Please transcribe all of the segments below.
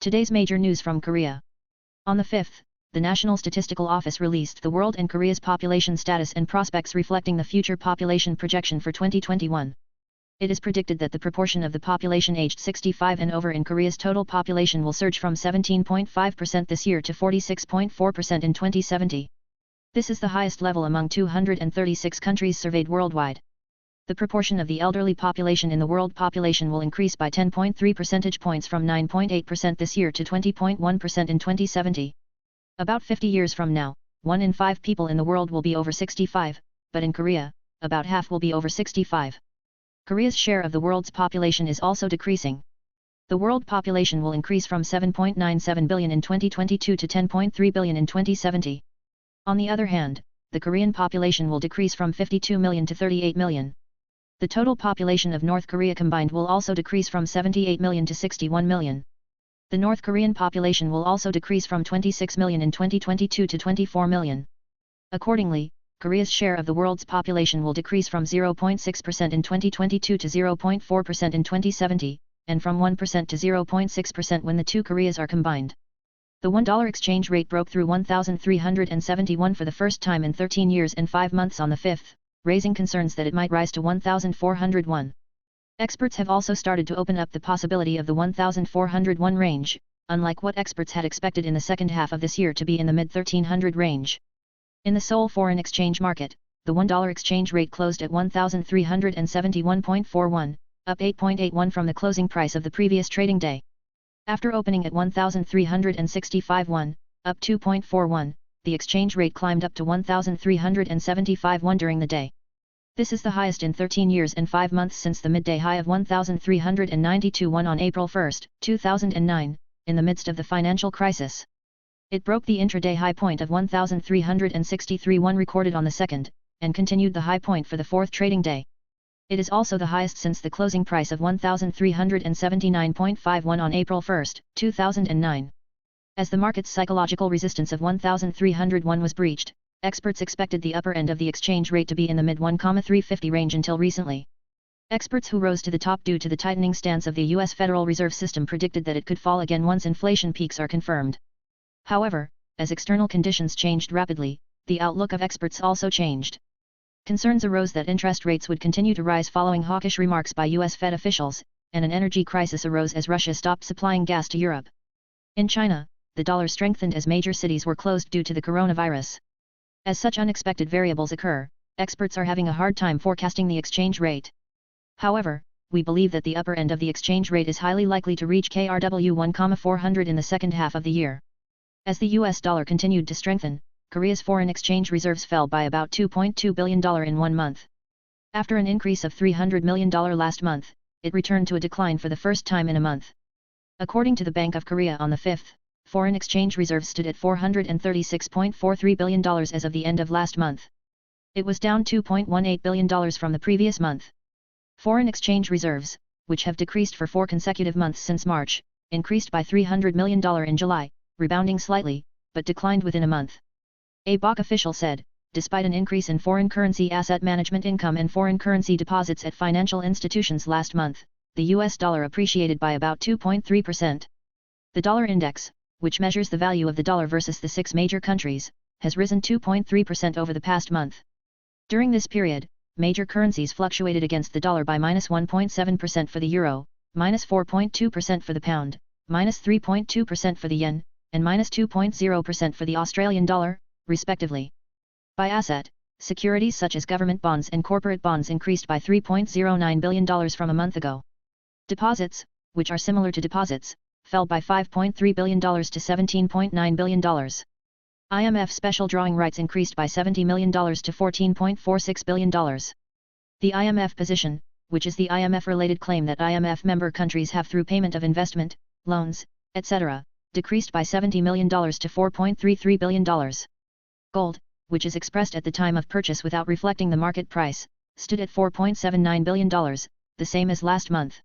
Today's major news from Korea. On the 5th, the National Statistical Office released the world and Korea's population status and prospects reflecting the future population projection for 2021. It is predicted that the proportion of the population aged 65 and over in Korea's total population will surge from 17.5% this year to 46.4% in 2070. This is the highest level among 236 countries surveyed worldwide. The proportion of the elderly population in the world population will increase by 10.3 percentage points from 9.8% this year to 20.1% in 2070. About 50 years from now, 1 in 5 people in the world will be over 65, but in Korea, about half will be over 65. Korea's share of the world's population is also decreasing. The world population will increase from 7.97 billion in 2022 to 10.3 billion in 2070. On the other hand, the Korean population will decrease from 52 million to 38 million. The total population of North Korea combined will also decrease from 78 million to 61 million. The North Korean population will also decrease from 26 million in 2022 to 24 million. Accordingly, Korea's share of the world's population will decrease from 0.6% in 2022 to 0.4% in 2070, and from 1% to 0.6% when the two Koreas are combined. The $1 exchange rate broke through 1,371 for the first time in 13 years and 5 months on the 5th, raising concerns that it might rise to 1,401. Experts have also started to open up the possibility of the 1,401 range, unlike what experts had expected in the second half of this year to be in the mid-1300 range. In the Seoul foreign exchange market, the $1 exchange rate closed at 1,371.41, up 8.81 from the closing price of the previous trading day. After opening at 1,365 up 2.41, the exchange rate climbed up to 1,375 during the day. This is the highest in 13 years and 5 months since the midday high of 1,392 on April 1, 2009, in the midst of the financial crisis. It broke the intraday high point of 1,363 recorded on the 2nd, and continued the high point for the 4th trading day. It is also the highest since the closing price of 1,379.51 on April 1, 2009. As the market's psychological resistance of 1,301 was breached, experts expected the upper end of the exchange rate to be in the mid-1,350 range until recently. Experts who rose to the top due to the tightening stance of the U.S. Federal Reserve System predicted that it could fall again once inflation peaks are confirmed. However, as external conditions changed rapidly, the outlook of experts also changed. Concerns arose that interest rates would continue to rise following hawkish remarks by U.S. Fed officials, and an energy crisis arose as Russia stopped supplying gas to Europe. In China, the dollar strengthened as major cities were closed due to the coronavirus. As such unexpected variables occur, experts are having a hard time forecasting the exchange rate. However, we believe that the upper end of the exchange rate is highly likely to reach KRW 1,400 in the second half of the year. As the US dollar continued to strengthen, Korea's foreign exchange reserves fell by about $2.2 billion in 1 month. After an increase of $300 million last month, it returned to a decline for the first time in a month. According to the Bank of Korea on the 5th, foreign exchange reserves stood at $436.43 billion as of the end of last month. It was down $2.18 billion from the previous month. Foreign exchange reserves, which have decreased for 4 consecutive months since March, increased by $300 million in July, rebounding slightly, but declined within a month. A BOK official said, despite an increase in foreign currency asset management income and foreign currency deposits at financial institutions last month, the US dollar appreciated by about 2.3%. The dollar index, which measures the value of the dollar versus the 6 major countries, has risen 2.3% over the past month. During this period, major currencies fluctuated against the dollar by -1.7% for the euro, -4.2% for the pound, -3.2% for the yen, and -2.0% for the Australian dollar, respectively. By asset, securities such as government bonds and corporate bonds increased by $3.09 billion from a month ago. Deposits, which are similar to deposits, fell by $5.3 billion to $17.9 billion. IMF special drawing rights increased by $70 million to $14.46 billion. The IMF position, which is the IMF-related claim that IMF member countries have through payment of investment, loans, etc., decreased by $70 million to $4.33 billion. Gold, which is expressed at the time of purchase without reflecting the market price, stood at $4.79 billion, the same as last month.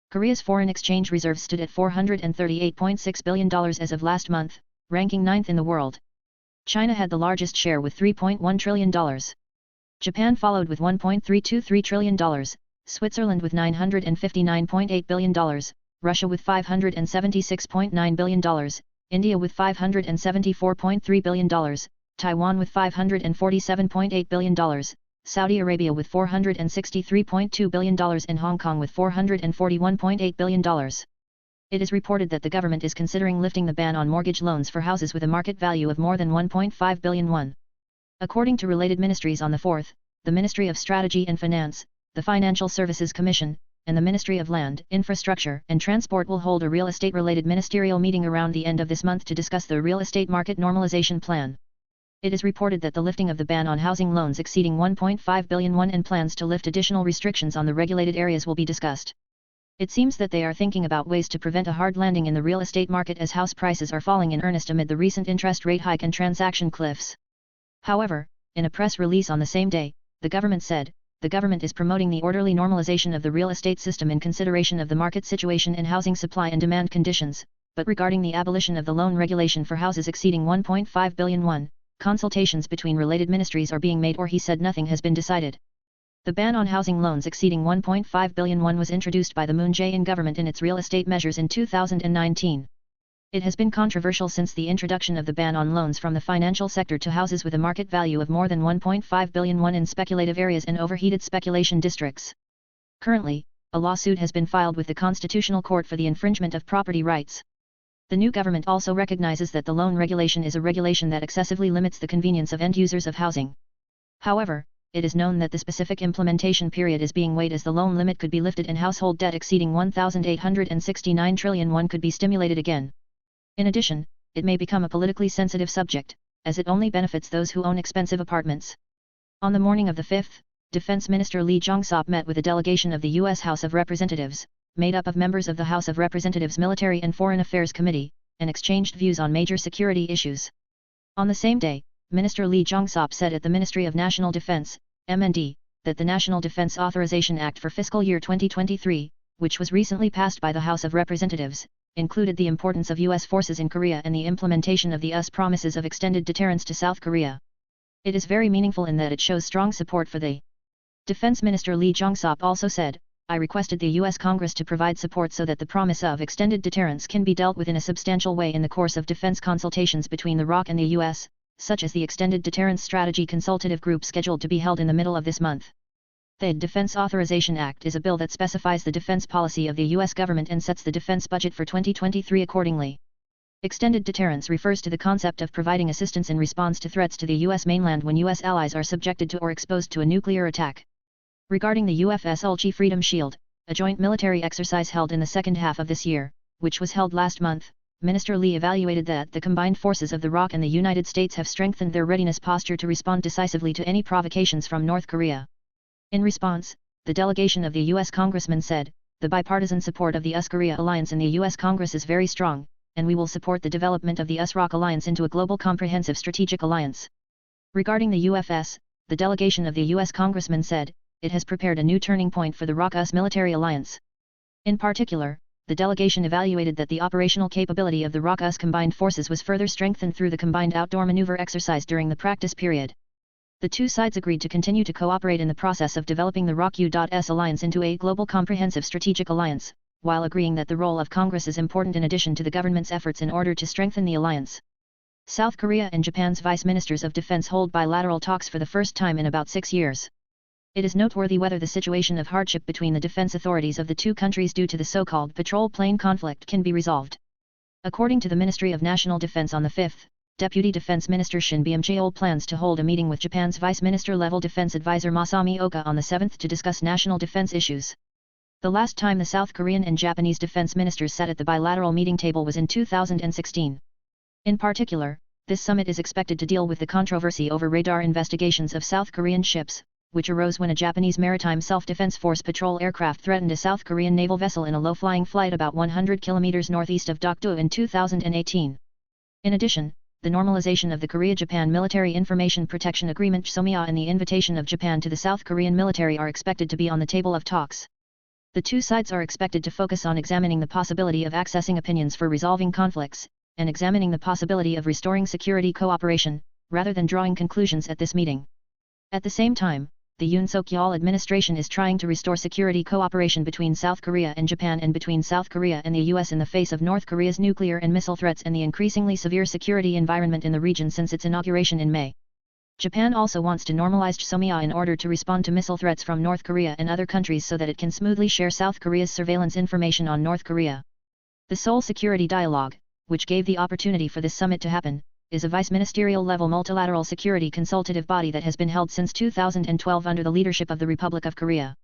Korea's foreign exchange reserves stood at $438.6 billion as of last month, ranking 9th in the world. China had the largest share with $3.1 trillion. Japan followed with $1.323 trillion, Switzerland with $959.8 billion, Russia with $576.9 billion, India with $574.3 billion, Taiwan with $547.8 billion, Saudi Arabia with $463.2 billion and Hong Kong with $441.8 billion. It is reported that the government is considering lifting the ban on mortgage loans for houses with a market value of more than 1.5 billion won. According to related ministries on the 4th, the Ministry of Strategy and Finance, the Financial Services Commission, and the Ministry of Land, Infrastructure and Transport will hold a real estate-related ministerial meeting around the end of this month to discuss the real estate market normalization plan. It is reported that the lifting of the ban on housing loans exceeding 1.5 billion won and plans to lift additional restrictions on the regulated areas will be discussed. It seems that they are thinking about ways to prevent a hard landing in the real estate market as house prices are falling in earnest amid the recent interest rate hike and transaction cliffs. However, in a press release on the same day, the government said, the government is promoting the orderly normalization of the real estate system in consideration of the market situation and housing supply and demand conditions, but regarding the abolition of the loan regulation for houses exceeding 1.5 billion won, consultations between related ministries are being made, or he said nothing has been decided. The ban on housing loans exceeding 1.5 billion won was introduced by the Moon Jae-in government in its real estate measures in 2019. It has been controversial since the introduction of the ban on loans from the financial sector to houses with a market value of more than 1.5 billion won in speculative areas and overheated speculation districts. Currently, a lawsuit has been filed with the Constitutional Court for the infringement of property rights. The new government also recognizes that the loan regulation is a regulation that excessively limits the convenience of end users of housing. However, it is known that the specific implementation period is being weighed as the loan limit could be lifted and household debt exceeding 1,869 trillion won could be stimulated again. In addition, it may become a politically sensitive subject, as it only benefits those who own expensive apartments. On the morning of the 5th, Defense Minister Lee Jong-sop met with a delegation of the U.S. House of Representatives, made up of members of the House of Representatives Military and Foreign Affairs Committee, and exchanged views on major security issues. On the same day, Minister Lee Jong-sop said at the Ministry of National Defense, MND, that the National Defense Authorization Act for fiscal year 2023, which was recently passed by the House of Representatives, included the importance of U.S. forces in Korea and the implementation of the U.S. promises of extended deterrence to South Korea. It is very meaningful in that it shows strong support for the Defense Minister Lee Jong-sop also said, I requested the U.S. Congress to provide support so that the promise of extended deterrence can be dealt with in a substantial way in the course of defense consultations between the ROK and the U.S., such as the Extended Deterrence Strategy Consultative Group scheduled to be held in the middle of this month. The Defense Authorization Act is a bill that specifies the defense policy of the U.S. government and sets the defense budget for 2023 accordingly. Extended deterrence refers to the concept of providing assistance in response to threats to the U.S. mainland when U.S. allies are subjected to or exposed to a nuclear attack. Regarding the UFS Ulchi Freedom Shield, a joint military exercise held in the second half of this year, which was held last month, Minister Lee evaluated that the combined forces of the ROK and the United States have strengthened their readiness posture to respond decisively to any provocations from North Korea. In response, the delegation of the U.S. congressman said, the bipartisan support of the US-Korea alliance in the U.S. Congress is very strong, and we will support the development of the US-ROK alliance into a global comprehensive strategic alliance. Regarding the UFS, the delegation of the U.S. congressman said, it has prepared a new turning point for the ROK-US military alliance. In particular, the delegation evaluated that the operational capability of the ROK-US combined forces was further strengthened through the combined outdoor maneuver exercise during the practice period. The two sides agreed to continue to cooperate in the process of developing the ROK-US alliance into a global comprehensive strategic alliance, while agreeing that the role of Congress is important in addition to the government's efforts in order to strengthen the alliance. South Korea and Japan's vice ministers of defense hold bilateral talks for the first time in about 6 years. It is noteworthy whether the situation of hardship between the defense authorities of the two countries due to the so-called patrol plane conflict can be resolved. According to the Ministry of National Defense on the 5th, Deputy Defense Minister Shin Byum-cheol plans to hold a meeting with Japan's Vice Minister-level Defense Advisor Masami Oka on the 7th to discuss national defense issues. The last time the South Korean and Japanese defense ministers sat at the bilateral meeting table was in 2016. In particular, this summit is expected to deal with the controversy over radar investigations of South Korean ships, which arose when a Japanese maritime self-defense force patrol aircraft threatened a South Korean naval vessel in a low-flying flight about 100 kilometers northeast of Dokdo in 2018. In addition, the normalization of the Korea-Japan Military Information Protection Agreement (SOMIA) and the invitation of Japan to the South Korean military are expected to be on the table of talks. The two sides are expected to focus on examining the possibility of accessing opinions for resolving conflicts, and examining the possibility of restoring security cooperation, rather than drawing conclusions at this meeting. At the same time, the Yoon Suk-yeol administration is trying to restore security cooperation between South Korea and Japan and between South Korea and the US in the face of North Korea's nuclear and missile threats and the increasingly severe security environment in the region since its inauguration in May. Japan also wants to normalize Chsomiya in order to respond to missile threats from North Korea and other countries so that it can smoothly share South Korea's surveillance information on North Korea. The Seoul Security Dialogue, which gave the opportunity for this summit to happen, is a vice-ministerial level multilateral security consultative body that has been held since 2012 under the leadership of the Republic of Korea.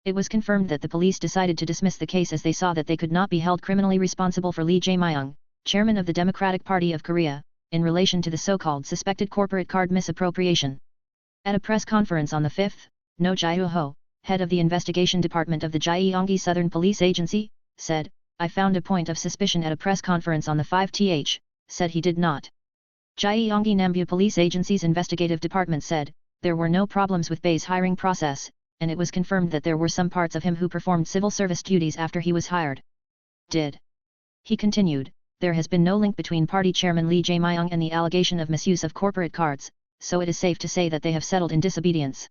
It was confirmed that the police decided to dismiss the case as they saw that they could not be held criminally responsible for Lee Jae-myung, chairman of the Democratic Party of Korea, in relation to the so-called suspected corporate card misappropriation. At a press conference on the 5th, No Jae-ho, head of the investigation department of the Jae-myung Southern Police Agency, said, "I found a point of suspicion at a press conference on the 5th, said he did not." Jae-myung Nambu Police Agency's investigative department said, there were no problems with Bae's hiring process, and it was confirmed that there were some parts of him who performed civil service duties after he was hired. He continued, there has been no link between party chairman Lee Jae-myung and the allegation of misuse of corporate cards, so it is safe to say that they have settled in disobedience.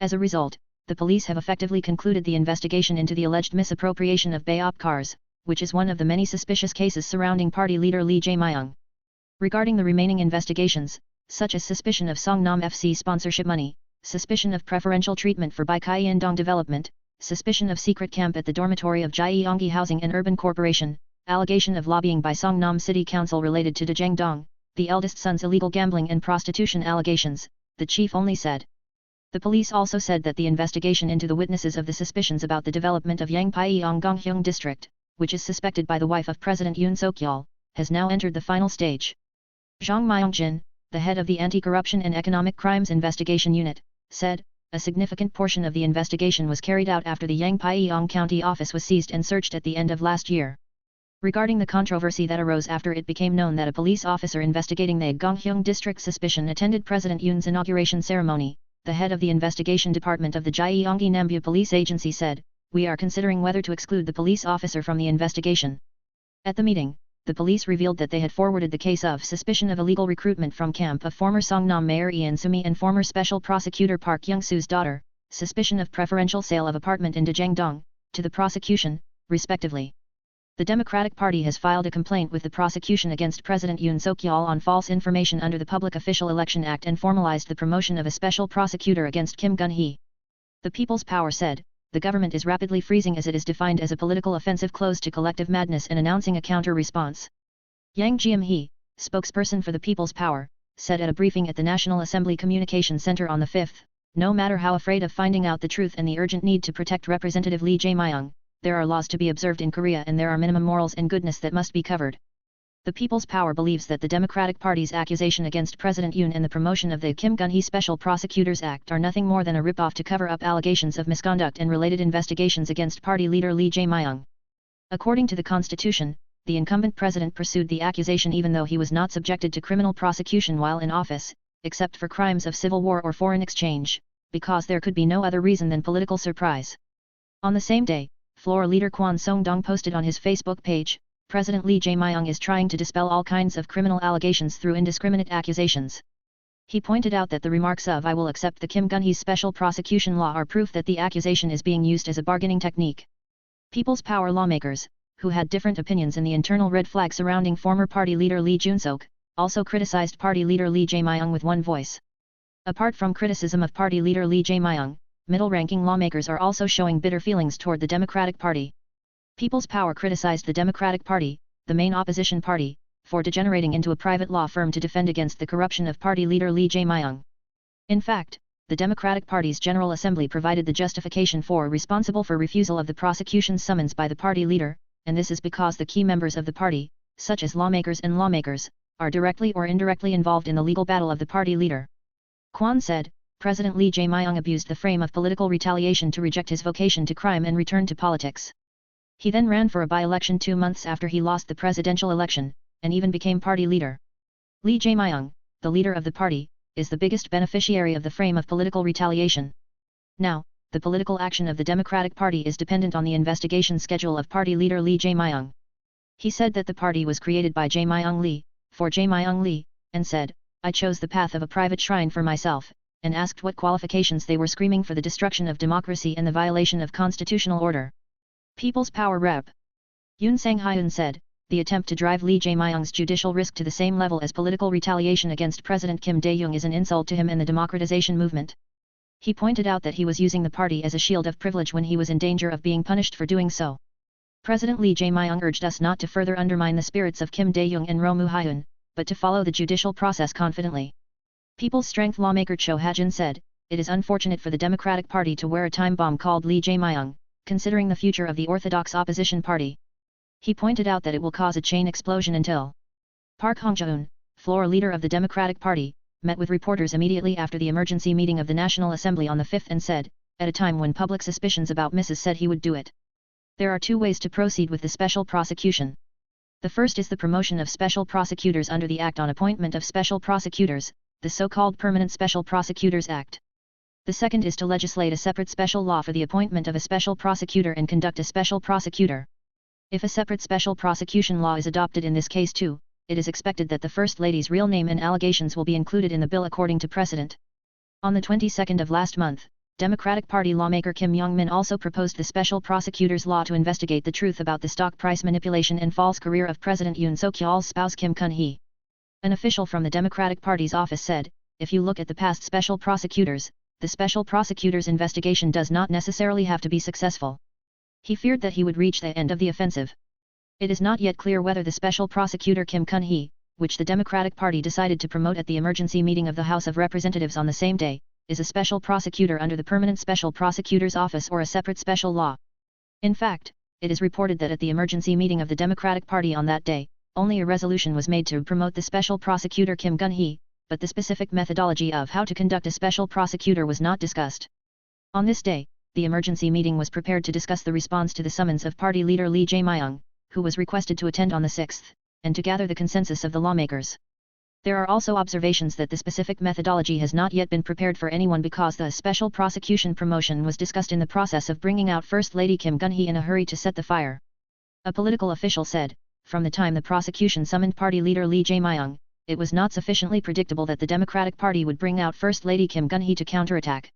As a result, the police have effectively concluded the investigation into the alleged misappropriation of Bae op cars, which is one of the many suspicious cases surrounding party leader Lee Jae-myung. Regarding the remaining investigations, such as suspicion of Songnam FC sponsorship money, suspicion of preferential treatment for Baekhyindong development, suspicion of secret camp at the dormitory of Jae-myung Housing and Urban Corporation, allegation of lobbying by Songnam City Council related to Daejang-dong, the eldest son's illegal gambling and prostitution allegations, the chief only said. The police also said that the investigation into the witnesses of the suspicions about the development of Yangpyeong Gonghyung district, which is suspected by the wife of President Yoon Suk-yeol, has now entered the final stage. Jang Myung-jin, the head of the Anti-Corruption and Economic Crimes Investigation Unit, said, a significant portion of the investigation was carried out after the Yangpyeong County office was seized and searched at the end of last year. Regarding the controversy that arose after it became known that a police officer investigating the Gonghyung district suspicion attended President Yoon's inauguration ceremony, the head of the investigation department of the Jae-myung Nambu Police Agency said, we are considering whether to exclude the police officer from the investigation. At the meeting, the police revealed that they had forwarded the case of suspicion of illegal recruitment from camp of former Songnam Mayor Ian Sumi and former Special Prosecutor Park Young-soo's daughter, suspicion of preferential sale of apartment in Daejang-dong, to the prosecution, respectively. The Democratic Party has filed a complaint with the prosecution against President Yoon Suk-yeol on false information under the Public Official Election Act and formalized the promotion of a special prosecutor against Kim Gun-hee. The People's Power said, the government is rapidly freezing as it is defined as a political offensive close to collective madness and announcing a counter-response. Yang Jae-myung, spokesperson for the People's Power, said at a briefing at the National Assembly Communication Center on the 5th, no matter how afraid of finding out the truth and the urgent need to protect Representative Lee Jae-myung, there are laws to be observed in Korea and there are minimum morals and goodness that must be covered. The People's Power believes that the Democratic Party's accusation against President Yoon and the promotion of the Kim Gun-hee Special Prosecutors Act are nothing more than a rip-off to cover up allegations of misconduct and related investigations against party leader Lee Jae-myung. According to the Constitution, the incumbent president pursued the accusation even though he was not subjected to criminal prosecution while in office, except for crimes of civil war or foreign exchange, because there could be no other reason than political surprise. On the same day, floor leader Kwon Song-dong posted on his Facebook page, President Lee Jae-myung is trying to dispel all kinds of criminal allegations through indiscriminate accusations. He pointed out that the remarks of "I will accept the Kim Gun-hee's special prosecution law" are proof that the accusation is being used as a bargaining technique. People's Power lawmakers, who had different opinions in the internal red flag surrounding former party leader Lee Jun-suk, also criticized party leader Lee Jae-myung with one voice. Apart from criticism of party leader Lee Jae-myung, middle-ranking lawmakers are also showing bitter feelings toward the Democratic Party. People's Power criticized the Democratic Party, the main opposition party, for degenerating into a private law firm to defend against the corruption of party leader Lee Jae-myung. In fact, the Democratic Party's General Assembly provided the justification for responsible for refusal of the prosecution's summons by the party leader, and this is because the key members of the party, such as lawmakers, are directly or indirectly involved in the legal battle of the party leader. Kwon said, President Lee Jae-myung abused the frame of political retaliation to reject his vocation to crime and return to politics. He then ran for a by-election 2 months after he lost the presidential election, and even became party leader. Lee Jae-myung, the leader of the party, is the biggest beneficiary of the frame of political retaliation. Now, the political action of the Democratic Party is dependent on the investigation schedule of party leader Lee Jae-myung. He said that the party was created by Jae-myung Lee, for Jae-myung Lee, and said, I chose the path of a private shrine for myself, and asked what qualifications they were screaming for the destruction of democracy and the violation of constitutional order. People's Power Rep. Yoon Sang-hyun said, the attempt to drive Lee Jae-myung's judicial risk to the same level as political retaliation against President Kim Dae-jung is an insult to him and the democratization movement. He pointed out that he was using the party as a shield of privilege when he was in danger of being punished for doing so. President Lee Jae-myung urged us not to further undermine the spirits of Kim Dae-jung and Roh Moo-hyun, but to follow the judicial process confidently. People's Strength lawmaker Cho Ha-jin said, it is unfortunate for the Democratic Party to wear a time bomb called Lee Jae-myung, considering the future of the orthodox opposition party. He pointed out that it will cause a chain explosion until Park Hong-joon, floor leader of the Democratic Party, met with reporters immediately after the emergency meeting of the National Assembly on the 5th and said, at a time when public suspicions about Mrs. said he would do it. There are two ways to proceed with the special prosecution. The first is the promotion of special prosecutors under the Act on Appointment of Special Prosecutors, the so-called Permanent Special Prosecutors Act. The second is to legislate a separate special law for the appointment of a special prosecutor and conduct a special prosecutor. If a separate special prosecution law is adopted in this case too, it is expected that the First Lady's real name and allegations will be included in the bill according to precedent. On the 22nd of last month, Democratic Party lawmaker Kim Young-min also proposed the Special Prosecutors Law to investigate the truth about the stock price manipulation and false career of President Yoon Suk-yeol's spouse Kim Gun-hee. An official from the Democratic Party's office said, if you look at the past special prosecutors, the special prosecutor's investigation does not necessarily have to be successful. He feared that he would reach the end of the offensive. It is not yet clear whether the special prosecutor Kim Gun-hee, which the Democratic Party decided to promote at the emergency meeting of the House of Representatives on the same day, is a special prosecutor under the Permanent Special Prosecutor's Office or a separate special law. In fact, it is reported that at the emergency meeting of the Democratic Party on that day, only a resolution was made to promote the special prosecutor Kim Gun-hee, but the specific methodology of how to conduct a special prosecutor was not discussed. On this day, the emergency meeting was prepared to discuss the response to the summons of party leader Lee Jae-myung, who was requested to attend on the 6th, and to gather the consensus of the lawmakers. There are also observations that the specific methodology has not yet been prepared for anyone because the special prosecution promotion was discussed in the process of bringing out First Lady Kim Gun-hee in a hurry to set the fire. A political official said, from the time the prosecution summoned party leader Lee Jae-myung, it was not sufficiently predictable that the Democratic Party would bring out First Lady Kim Gun-hee to counterattack.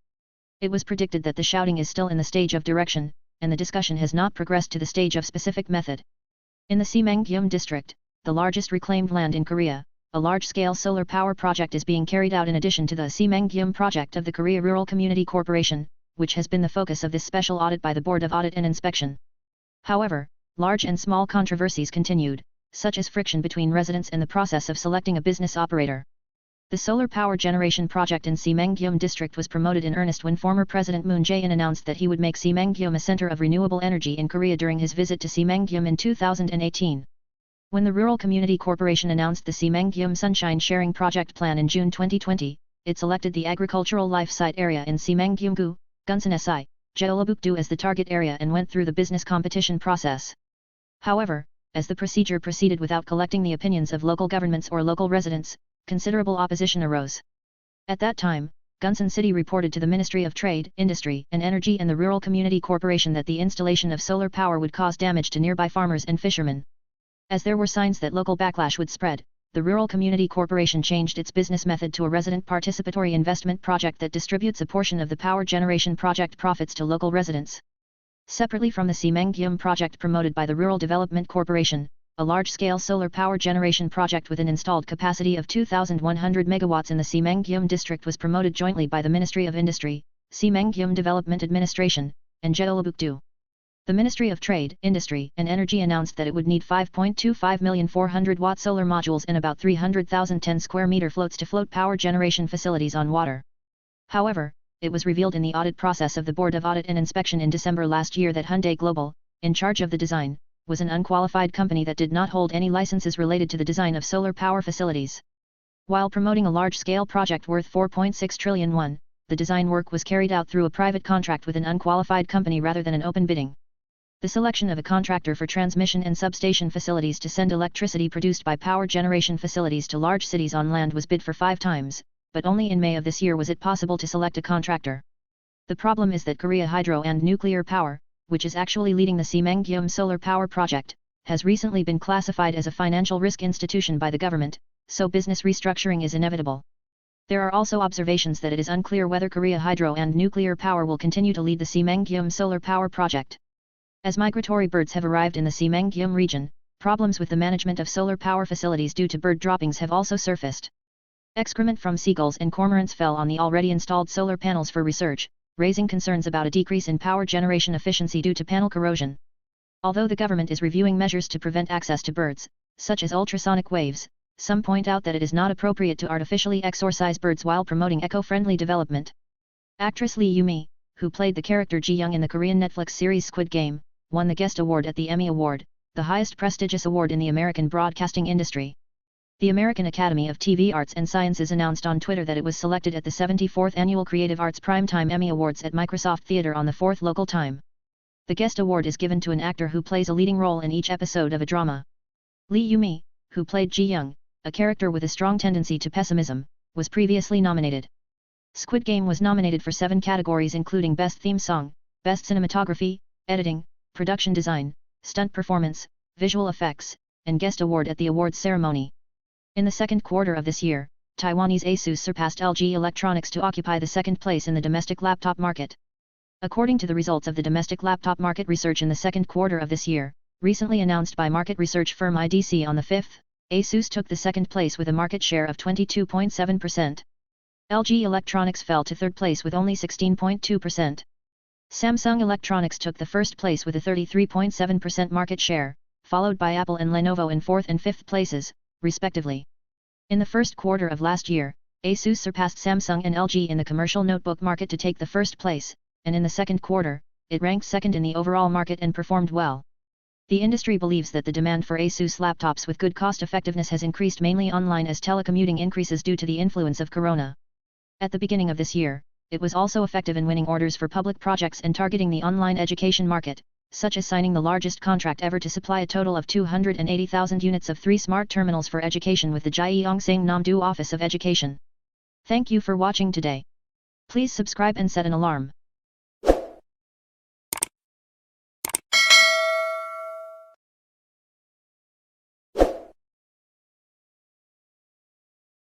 It was predicted that the shouting is still in the stage of direction, and the discussion has not progressed to the stage of specific method. In the Simangyum district, the largest reclaimed land in Korea, a large-scale solar power project is being carried out in addition to the Simangyum project of the Korea Rural Community Corporation, which has been the focus of this special audit by the Board of Audit and Inspection. However, large and small controversies continued, such as friction between residents and the process of selecting a business operator. The solar power generation project in Simangyum district was promoted in earnest when former President Moon Jae-in announced that he would make Simangyum a center of renewable energy in Korea during his visit to Simangyum in 2018. When the Rural Community Corporation announced the Simangyum Sunshine Sharing Project Plan in June 2020, it selected the agricultural life site area in Simangyum-gu, Gunsan-si, Jeollabuk-do as the target area and went through the business competition process. However, as the procedure proceeded without collecting the opinions of local governments or local residents, considerable opposition arose. At that time, Gunsan City reported to the Ministry of Trade, Industry and Energy and the Rural Community Corporation that the installation of solar power would cause damage to nearby farmers and fishermen. As there were signs that local backlash would spread, the Rural Community Corporation changed its business method to a resident participatory investment project that distributes a portion of the power generation project profits to local residents. Separately from the Simangyum project promoted by the Rural Development Corporation, a large-scale solar power generation project with an installed capacity of 2,100 megawatts in the Simangyum district was promoted jointly by the Ministry of Industry, Simangyum Development Administration, and Jeollabuk-do. The Ministry of Trade, Industry and Energy announced that it would need 5.25 million 400-watt solar modules and about 300,000 10-square-meter floats to float power generation facilities on water. However, it was revealed in the audit process of the Board of Audit and Inspection in December last year that Hyundai Global, in charge of the design, was an unqualified company that did not hold any licenses related to the design of solar power facilities. While promoting a large-scale project worth 4.6 trillion won, the design work was carried out through a private contract with an unqualified company rather than an open bidding. The selection of a contractor for transmission and substation facilities to send electricity produced by power generation facilities to large cities on land was bid for 5 times, but only in May of this year was it possible to select a contractor. The problem is that Korea Hydro and Nuclear Power, which is actually leading the Simangyum solar power project, has recently been classified as a financial risk institution by the government, so business restructuring is inevitable. There are also observations that it is unclear whether Korea hydro and nuclear power will continue to lead the Simangyum solar power project. As migratory birds have arrived in the Simangyum region, problems with the management of solar power facilities due to bird droppings have also surfaced. Excrement from seagulls and cormorants fell on the already installed solar panels for research, raising concerns about a decrease in power generation efficiency due to panel corrosion. Although the government is reviewing measures to prevent access to birds, such as ultrasonic waves, some point out that it is not appropriate to artificially exorcise birds while promoting eco-friendly development. Actress Lee Yoo-mi, who played the character Jae-myung in the Korean Netflix series Squid Game, won the Guest Award at the Emmy Award, the highest prestigious award in the American broadcasting industry. The American Academy of TV Arts and Sciences announced on Twitter that it was selected at the 74th Annual Creative Arts Primetime Emmy Awards at Microsoft Theater on the 4th local time. The Guest Award is given to an actor who plays a leading role in each episode of a drama. Lee Yoo-mi, who played Jae-myung, a character with a strong tendency to pessimism, was previously nominated. Squid Game was nominated for 7 categories including Best Theme Song, Best Cinematography, Editing, Production Design, Stunt Performance, Visual Effects, and Guest Award at the awards ceremony. In the second quarter of this year, Taiwanese Asus surpassed LG Electronics to occupy the second place in the domestic laptop market. According to the results of the domestic laptop market research in the second quarter of this year, recently announced by market research firm IDC on the 5th, Asus took the second place with a market share of 22.7%. LG Electronics fell to third place with only 16.2%. Samsung Electronics took the first place with a 33.7% market share, followed by Apple and Lenovo in fourth and fifth places, respectively. In the first quarter of last year, Asus surpassed Samsung and LG in the commercial notebook market to take the first place, and in the second quarter, it ranked second in the overall market and performed well. The industry believes that the demand for Asus laptops with good cost-effectiveness has increased mainly online as telecommuting increases due to the influence of Corona. At the beginning of this year, it was also effective in winning orders for public projects and targeting the online education market, such as signing the largest contract ever to supply a total of 280,000 units of 3 smart terminals for education with the Jae-myung Namdo Office of Education. Thank you for watching today. Please subscribe and set an alarm.